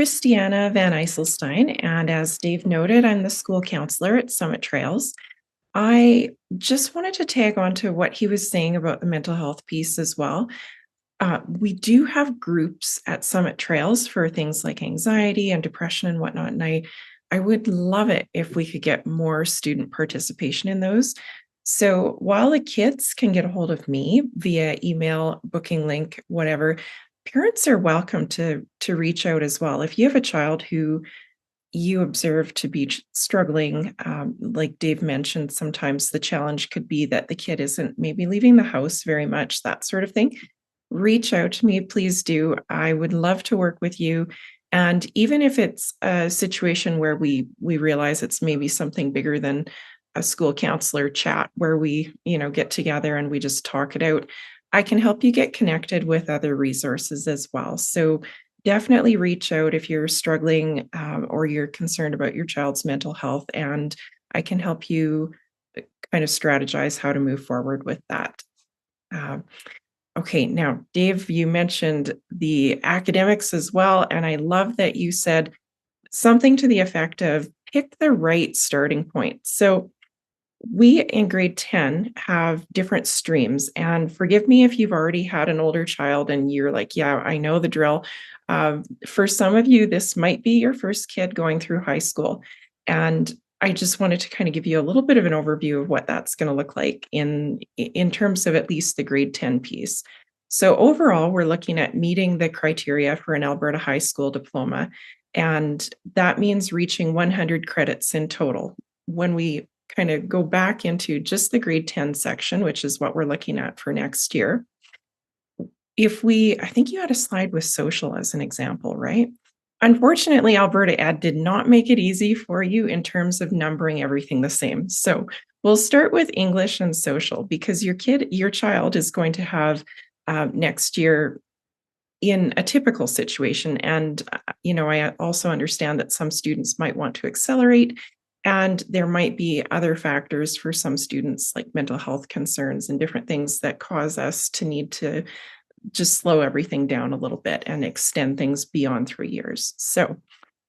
Christiana Van Eiselstein, and as Dave noted, I'm the school counselor at Summit Trails. I just wanted to tag on to what he was saying about the mental health piece as well. We do have groups at Summit Trails for things like anxiety and depression and whatnot, and I would love it if we could get more student participation in those. So while the kids can get a hold of me via email, booking link, whatever, parents are welcome to reach out as well. If you have a child who you observe to be struggling, like Dave mentioned, sometimes the challenge could be that the kid isn't maybe leaving the house very much, that sort of thing. Reach out to me, please do. I would love to work with you. And even if it's a situation where we realize it's maybe something bigger than a school counselor chat where we, get together and we just talk it out, I can help you get connected with other resources as well. So definitely reach out if you're struggling or you're concerned about your child's mental health, and I can help you kind of strategize how to move forward with that. Uh, okay, now, Dave, you mentioned the academics as well, and I love that you said something to the effect of pick the right starting point. So we in grade 10 have different streams. And forgive me if you've already had an older child and you're like, yeah, I know the drill. For some of you, this might be your first kid going through high school. And I just wanted to kind of give you a little bit of an overview of what that's going to look like in terms of at least the grade 10 piece. So overall, we're looking at meeting the criteria for an Alberta high school diploma. And that means reaching 100 credits in total. When we kind of go back into just the grade 10 section, which is what we're looking at for next year. I think you had a slide with social as an example, right? Unfortunately, Alberta Ed did not make it easy for you in terms of numbering everything the same. So we'll start with English and social because your child is going to have next year in a typical situation. And, I also understand that some students might want to accelerate, and there might be other factors for some students like mental health concerns and different things that cause us to need to just slow everything down a little bit and extend things beyond 3 years. So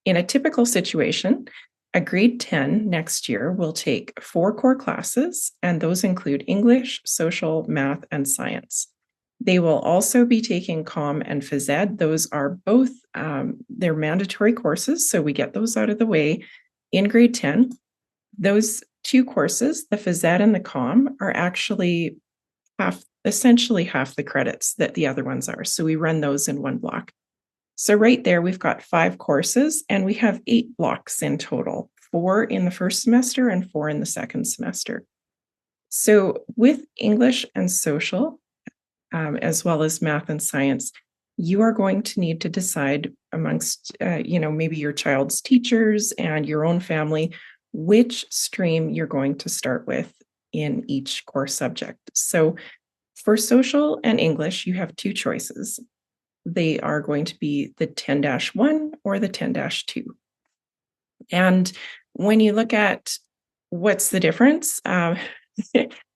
in a typical situation, a grade 10 next year will take 4 core classes, and those include English, social, math, and science. They will also be taking COM and Phys Ed. Those are both, they're mandatory courses, so we get those out of the way in grade 10. Those 2 courses, the Phys Ed and the COM, are actually essentially half the credits that the other ones are. So we run those in one block. So right there, we've got 5 courses and we have 8 blocks in total, 4 in the first semester and 4 in the second semester. So with English and social, as well as math and science, you are going to need to decide amongst, maybe your child's teachers and your own family, which stream you're going to start with in each core subject. So for social and English, you have 2 choices. They are going to be the 10-1 or the 10-2. And when you look at what's the difference,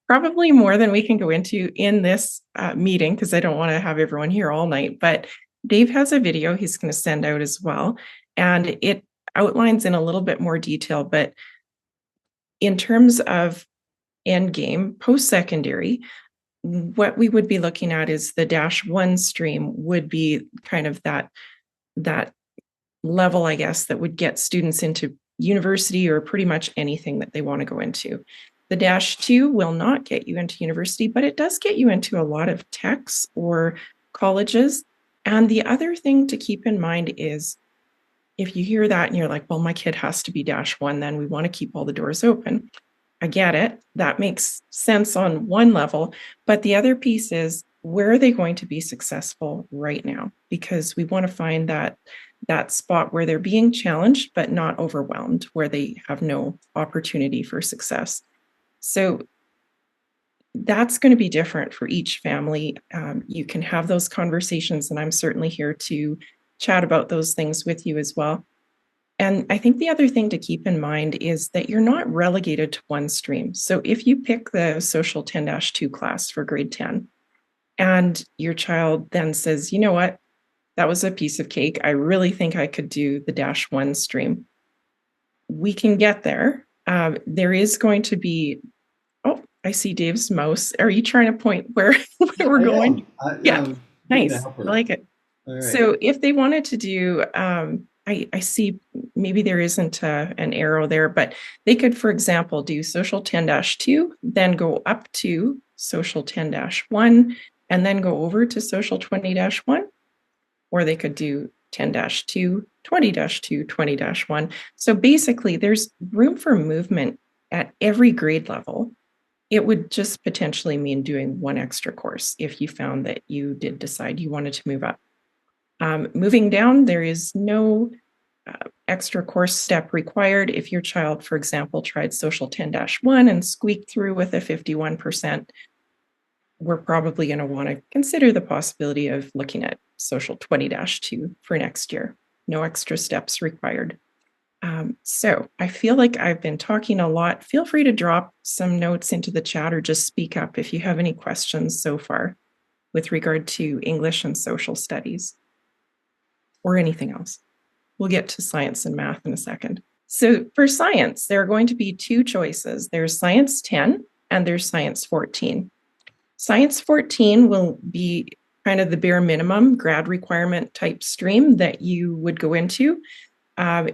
probably more than we can go into in this meeting, because I don't want to have everyone here all night, but Dave has a video he's going to send out as well. And it outlines in a little bit more detail, but in terms of end game, post-secondary, what we would be looking at is the -1 stream would be kind of that level, I guess, that would get students into university or pretty much anything that they want to go into. The -2 will not get you into university, but it does get you into a lot of techs or colleges. And the other thing to keep in mind is if you hear that and you're like, well, my kid has to be -1, then we want to keep all the doors open. I get it. That makes sense on one level. But the other piece is, where are they going to be successful right now? Because we want to find that spot where they're being challenged, but not overwhelmed, where they have no opportunity for success. So that's going to be different for each family. You can have those conversations, and I'm certainly here to chat about those things with you as well. And I think the other thing to keep in mind is that you're not relegated to one stream. So if you pick the social 10-2 class for grade 10, and your child then says, you know what, that was a piece of cake. I really think I could do the -1 stream. We can get there. There is going to be, oh, I see Dave's mouse. Are you trying to point where, where we're I going? am. Yeah, I'm being a nice. I helper. like it. All right. So if they wanted to do, I see maybe there isn't an arrow there, but they could, for example, do social 10-2, then go up to social 10-1, and then go over to social 20-1, or they could do 10-2, 20-2, 20-1. So basically, there's room for movement at every grade level. It would just potentially mean doing one extra course if you found that you did decide you wanted to move up. Moving down, there is no extra course step required. If your child, for example, tried social 10-1 and squeaked through with a 51%, we're probably going to want to consider the possibility of looking at social 20-2 for next year. No extra steps required. So I feel like I've been talking a lot. Feel free to drop some notes into the chat or just speak up if you have any questions so far with regard to English and social studies or anything else. We'll get to science and math in a second. So for science, there are going to be two choices. There's Science 10 and there's Science 14. Science 14 will be kind of the bare minimum grad requirement type stream that you would go into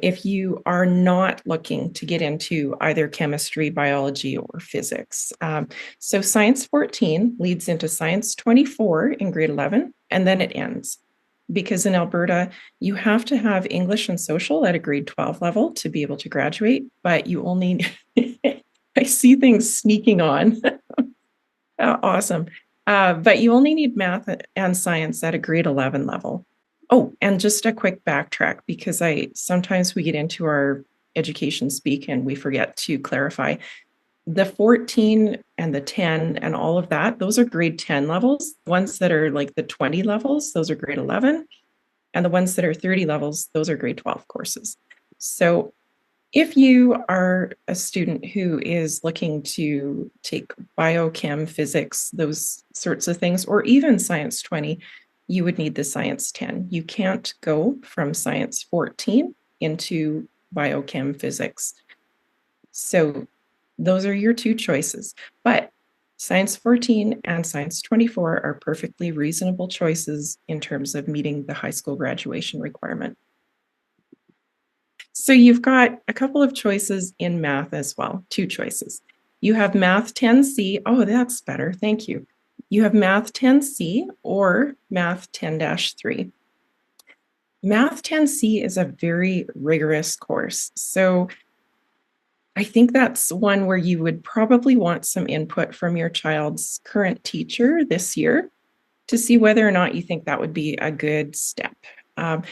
if you are not looking to get into either chemistry, biology, or physics. So Science 14 leads into Science 24 in grade 11, and then it ends. Because in Alberta, you have to have English and social at a grade 12 level to be able to graduate, but you only, I see things sneaking on. Awesome. But you only need math and science at a grade 11 level. Oh, and just a quick backtrack, because sometimes we get into our education speak and we forget to clarify. The 14 and the 10 and all of that, those are grade 10 levels. Ones that are like the 20 levels, those are grade 11. And the ones that are 30 levels, those are grade 12 courses. So if you are a student who is looking to take biochem, physics, those sorts of things, or even Science 20, you would need the Science 10. You can't go from Science 14 into biochem physics. So those are your two choices. But Science 14 and Science 24 are perfectly reasonable choices in terms of meeting the high school graduation requirement. So you've got a couple of choices in math as well, two choices. You have Math 10C. Oh, that's better. Thank you. You have Math 10C or Math 10-3. Math 10C is a very rigorous course. So I think that's one where you would probably want some input from your child's current teacher this year to see whether or not you think that would be a good step. The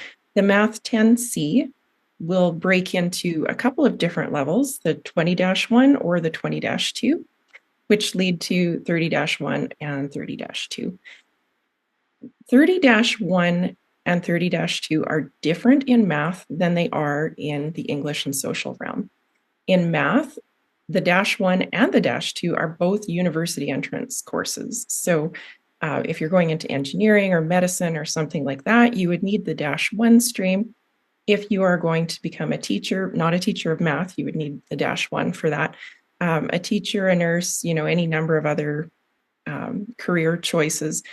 Math 10C will break into a couple of different levels, the 20-1 or the 20-2, which lead to 30-1 and 30-2. 30-1 and 30-2 are different in math than they are in the English and social realm. In math, the -1 and the -2 are both university entrance courses. So if you're going into engineering or medicine or something like that, you would need the -1 stream. If you are going to become a teacher, not a teacher of math, you would need the -1 for that. A teacher, a nurse, any number of other career choices,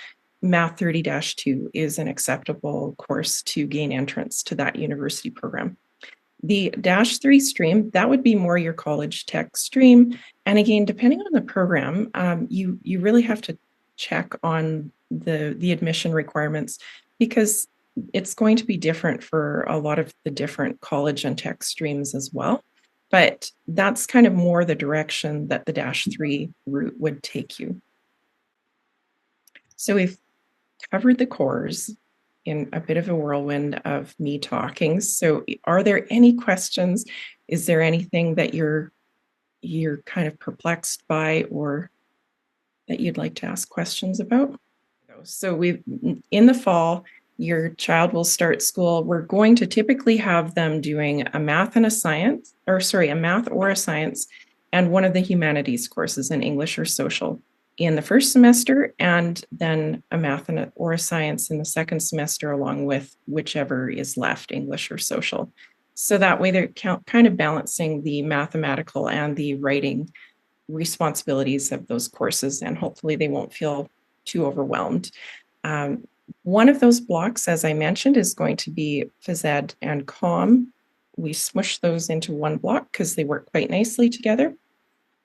Math 30-2 is an acceptable course to gain entrance to that university program. The -3 stream, that would be more your college tech stream. And again, depending on the program, you really have to check on the admission requirements, because it's going to be different for a lot of the different college and tech streams as well. But that's kind of more the direction that the -3 route would take you. So we've covered the cores in a bit of a whirlwind of me talking. So are there any questions? Is there anything that you're kind of perplexed by or that you'd like to ask questions about? So in the fall, your child will start school. We're going to typically have them doing a math and a science, a math or a science, and one of the humanities courses in English or social. in the first semester, and then a math or a science in the second semester, along with whichever is left, English or social. So that way they're kind of balancing the mathematical and the writing responsibilities of those courses, and hopefully they won't feel too overwhelmed. Um, one of those blocks, as I mentioned, is going to be phys ed and comm. We smush those into one block because they work quite nicely together.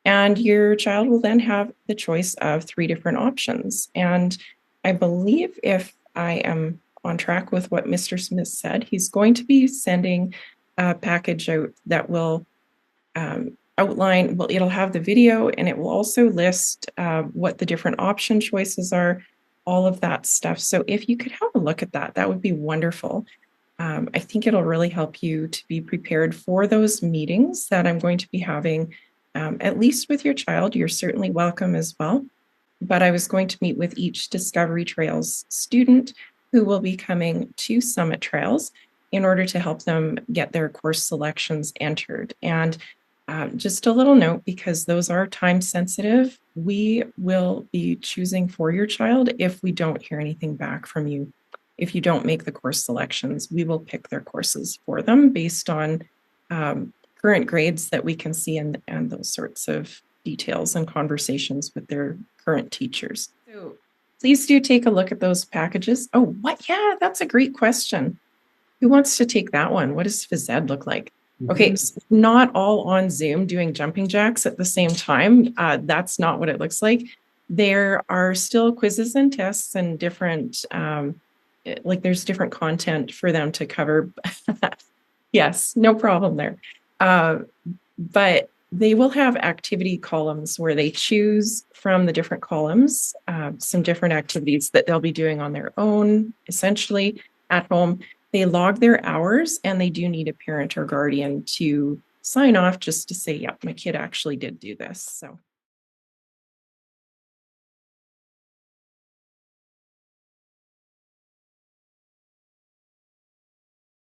And your child will then have the choice of 3 different options. And I believe, if I am on track with what Mr. Smith said, he's going to be sending a package out that will outline, well, it'll have the video, and it will also list what the different option choices are, all of that stuff. So if you could have a look at that, that would be wonderful. I think it'll really help you to be prepared for those meetings that I'm going to be having, at least with your child. You're certainly welcome as well. But I was going to meet with each Discovery Trails student who will be coming to Summit Trails in order to help them get their course selections entered. And just a little note, because those are time sensitive, we will be choosing for your child if we don't hear anything back from you. If you don't make the course selections, we will pick their courses for them based on current grades that we can see, and those sorts of details and conversations with their current teachers. So please do take a look at those packages. Oh, what? Yeah, that's a great question. Who wants to take that one? What does phys ed look like? Okay, so not all on Zoom doing jumping jacks at the same time. That's not what it looks like. There are still quizzes and tests and different, like there's different content for them to cover. Yes, no problem there. But they will have activity columns where they choose from the different columns some different activities that they'll be doing on their own, essentially at home. They log their hours, and they do need a parent or guardian to sign off just to say, yep, my kid actually did do this. So